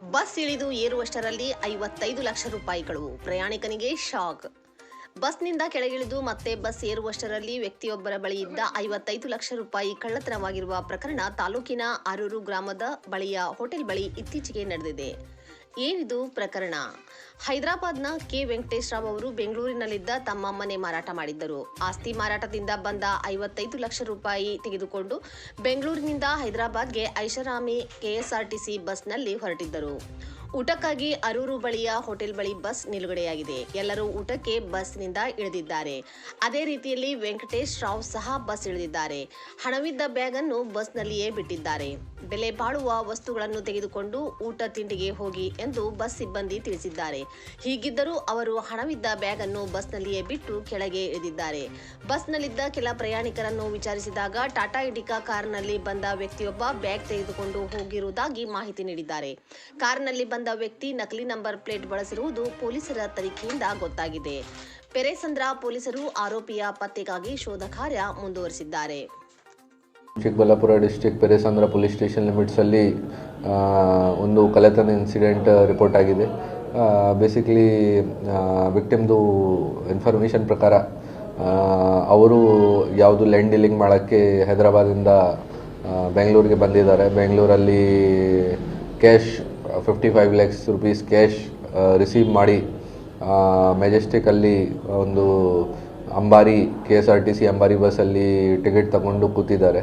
Bus ಇಳಿದು ಏರುವಷ್ಟರಲ್ಲಿ 55 ಲಕ್ಷ ರೂಪಾಯಿಗಳು. ಪ್ರಯಾಣಿಕನಿಗೆ shock. ಬಸ್ನಿಂದ ಕೆಳಗಿಳಿದು ಮತ್ತೆ ಬಸ್ ಏರುವಷ್ಟರಲ್ಲಿ ವ್ಯಕ್ತಿಯೊಬ್ಬರ ಬಳಿಯಿದ್ದ 55 ಲಕ್ಷ ರೂಪಾಯಿ ಕಳ್ಳತನವಾಗಿರುವ ಪ್ರಕರಣ ತಾಲೂಕಿನ ಆರೂರು ಗ್ರಾಮದ ಬಳಿಯ ಹೋಟೆಲ್ ಬಳಿ ಇತ್ತೀಚೆಗೆ ನಡೆದಿದೆ. ಏನಿದು ಪ್ರಕರಣ? ಹೈದರಾಬಾದ್ನ ಕೆ. ವೆಂಕಟೇಶ್ ರಾವ್ ಅವರು ಬೆಂಗಳೂರಿನಲ್ಲಿದ್ದ ತಮ್ಮ ಮನೆ ಮಾರಾಟ ಮಾಡಿದ್ದರು. ಆಸ್ತಿ ಮಾರಾಟದಿಂದ ಬಂದ 55 ಲಕ್ಷ ರೂಪಾಯಿ ತೆಗೆದುಕೊಂಡು ಬೆಂಗಳೂರಿನಿಂದ ಹೈದರಾಬಾದ್ಗೆ ಐಷಾರಾಮಿ ಕೆಎಸ್ಆರ್ಟಿಸಿ ಬಸ್ನಲ್ಲಿ ಹೊರಟಿದ್ದರು. ಊಟಕ್ಕಾಗಿ ಅರೂರು ಬಳಿಯ ಹೋಟೆಲ್ ಬಳಿ ಬಸ್ ನಿಲುಗಡೆಯಾಗಿದೆ. ಎಲ್ಲರೂ ಊಟಕ್ಕೆ ಬಸ್ನಿಂದ ಇಳಿದಿದ್ದಾರೆ. ಅದೇ ರೀತಿಯಲ್ಲಿ ವೆಂಕಟೇಶ್ ರಾವ್ ಸಹ ಬಸ್ ಇಳಿದಿದ್ದಾರೆ. ಹಣವಿದ್ದ ಬ್ಯಾಗ್ ಅನ್ನು ಬಸ್ನಲ್ಲಿಯೇ ಬಿಟ್ಟಿದ್ದಾರೆ. ಬೆಲೆ ಬಾಳುವ ವಸ್ತುಗಳನ್ನು ತೆಗೆದುಕೊಂಡು ಊಟ ತಿಂಡಿಗೆ ಹೋಗಿ ಎಂದು ಬಸ್ ಸಿಬ್ಬಂದಿ ತಿಳಿಸಿದ್ದಾರೆ. ಹೀಗಿದ್ದರೂ ಅವರು ಹಣವಿದ್ದ ಬ್ಯಾಗ್ ಅನ್ನು ಬಸ್ನಲ್ಲಿಯೇ ಬಿಟ್ಟು ಕೆಳಗೆ ಇಳಿದಿದ್ದಾರೆ. ಬಸ್ನಲ್ಲಿದ್ದ ಕೆಲ ಪ್ರಯಾಣಿಕರನ್ನು ವಿಚಾರಿಸಿದಾಗ ಟಾಟಾ ಇಂಡಿಕಾ ಕಾರಿನಲ್ಲಿ ಬಂದ ವ್ಯಕ್ತಿಯೊಬ್ಬ ಬ್ಯಾಗ್ ತೆಗೆದುಕೊಂಡು ಹೋಗಿರುವುದಾಗಿ ಮಾಹಿತಿ ನೀಡಿದ್ದಾರೆ. ಕಾರಿನಲ್ಲಿ ಬಂದ ವ್ಯಕ್ತಿ ನಕಲಿ ನಂಬರ್ ಪ್ಲೇಟ್ ಬಳಸಿರುವುದು ಪೊಲೀಸರ ತನಿಖೆಯಿಂದ ಗೊತ್ತಾಗಿದೆ. ಪೆರೇಸಂದ್ರ ಪೊಲೀಸರು ಆರೋಪಿಯ ಪತ್ತೆಗಾಗಿ ಶೋಧ ಕಾರ್ಯ ಮುಂದುವರಿಸಿದ್ದಾರೆ. Chikkaballapur district Peresandra police station ಲಿಮಿಟ್ಸಲ್ಲಿ ಒಂದು ಕಳ್ಳತನ ಇನ್ಸಿಡೆಂಟ್ ರಿಪೋರ್ಟ್ ಆಗಿದೆ. ಬೇಸಿಕಲಿ ವಿಕ್ಟಿಮ್ದು ಇನ್ಫಾರ್ಮೇಷನ್ ಪ್ರಕಾರ ಅವರು ಯಾವುದು ಲ್ಯಾಂಡ್ ಡೀಲಿಂಗ್ ಮಾಡೋಕ್ಕೆ ಹೈದರಾಬಾದಿಂದ ಬೆಂಗಳೂರಿಗೆ ಬಂದಿದ್ದಾರೆ. ಬೆಂಗಳೂರಲ್ಲಿ cash 55 lakhs rupees cash receive ಮಾಡಿ ಮೆಜೆಸ್ಟಿಕಲ್ಲಿ ಒಂದು ಅಂಬಾರಿ KSRTC ಅಂಬಾರಿ ಬಸ್ಸಲ್ಲಿ ಟಿಕೆಟ್ ತಗೊಂಡು ಕೂತಿದ್ದಾರೆ.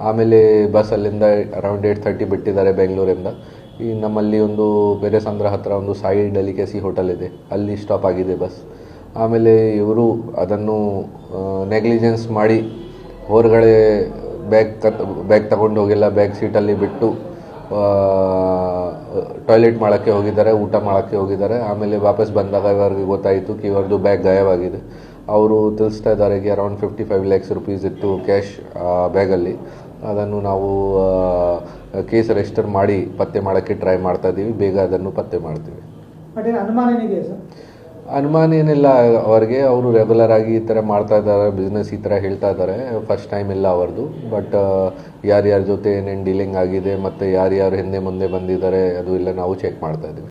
ಆಮೇಲೆ ಬಸ್ಸಲ್ಲಿಂದ ಅರೌಂಡ್ 8:30 ಬಿಟ್ಟಿದ್ದಾರೆ ಬೆಂಗಳೂರಿಂದ. ಈ ನಮ್ಮಲ್ಲಿ ಒಂದು ಪೆರೇಸಂದ್ರ ಹತ್ತಿರ ಒಂದು ಸಾಯಿ ಡೆಲಿಕಸಿ ಹೋಟೆಲ್ ಇದೆ, ಅಲ್ಲಿ ಸ್ಟಾಪ್ ಆಗಿದೆ ಬಸ್. ಆಮೇಲೆ ಇವರು ಅದನ್ನು ನೆಗ್ಲಿಜೆನ್ಸ್ ಮಾಡಿ ಹೊರಗಡೆ ಬ್ಯಾಗ್ ತಗೊಂಡು ಹೋಗಿಲ್ಲ, ಬ್ಯಾಗ್ ಸೀಟಲ್ಲಿ ಬಿಟ್ಟು ಟಾಯ್ಲೆಟ್ ಮಾಡೋಕ್ಕೆ ಹೋಗಿದ್ದಾರೆ, ಊಟ ಮಾಡೋಕ್ಕೆ ಹೋಗಿದ್ದಾರೆ. ಆಮೇಲೆ ವಾಪಸ್ ಬಂದಾಗ ಇವರಿಗೆ ಗೊತ್ತಾಯಿತು ಕಿ ಇವ್ರದ್ದು ಬ್ಯಾಗ್ ಗಾಯವಾಗಿದೆ. ಅವರು ತಿಳಿಸ್ತಾ ಇದ್ದಾರೆ ಅರೌಂಡ್ 55 lakhs rupees ಇತ್ತು ಕ್ಯಾಶ್ ಬ್ಯಾಗಲ್ಲಿ. ಅದನ್ನು ನಾವು ಕೇಸ್ ರಿಜಿಸ್ಟರ್ ಮಾಡಿ ಪತ್ತೆ ಮಾಡೋಕ್ಕೆ ಟ್ರೈ ಮಾಡ್ತಾ ಇದ್ದೀವಿ. ಬೇಗ ಅದನ್ನು ಪತ್ತೆ ಮಾಡ್ತೀವಿ. ಅನುಮಾನ ಏನಿಲ್ಲ ಅವ್ರಿಗೆ. ಅವರು ರೆಗ್ಯುಲರ್ ಆಗಿ ಈ ಥರ ಮಾಡ್ತಾ ಇದ್ದಾರೆ, ಬಿಸ್ನೆಸ್ ಈ ಥರ ಹೇಳ್ತಾ ಇದ್ದಾರೆ. ಫಸ್ಟ್ ಟೈಮ್ ಇಲ್ಲ ಅವ್ರದ್ದು. ಬಟ್ ಯಾರ್ಯಾರ ಜೊತೆ ಏನೇನು ಡೀಲಿಂಗ್ ಆಗಿದೆ ಮತ್ತು ಯಾರ್ಯಾರು ಹಿಂದೆ ಮುಂದೆ ಬಂದಿದ್ದಾರೆ ಅದು ಎಲ್ಲ ನಾವು ಚೆಕ್ ಮಾಡ್ತಾ ಇದ್ದೀವಿ.